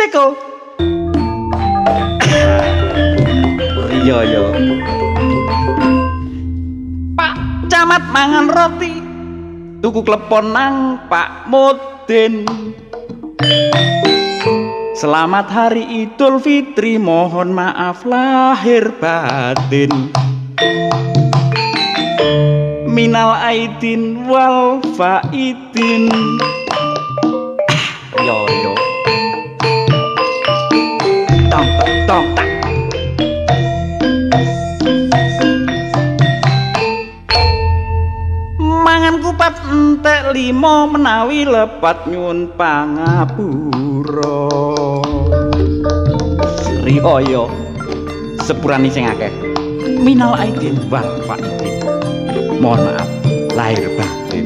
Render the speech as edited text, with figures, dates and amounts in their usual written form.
teko. Iya. Pak Camat mangan roti. Tuku klepon nang Pak Mudin. Selamat Hari Idul Fitri, mohon maaf lahir batin. Minal aidin wal faidin. Yo. Tong tak. Mangan kupat entek limo menawi lepat nyun pangapura. Riyaya sepurane sing akeh. Minal aidin wal faidin. Mohon maaf lahir batin.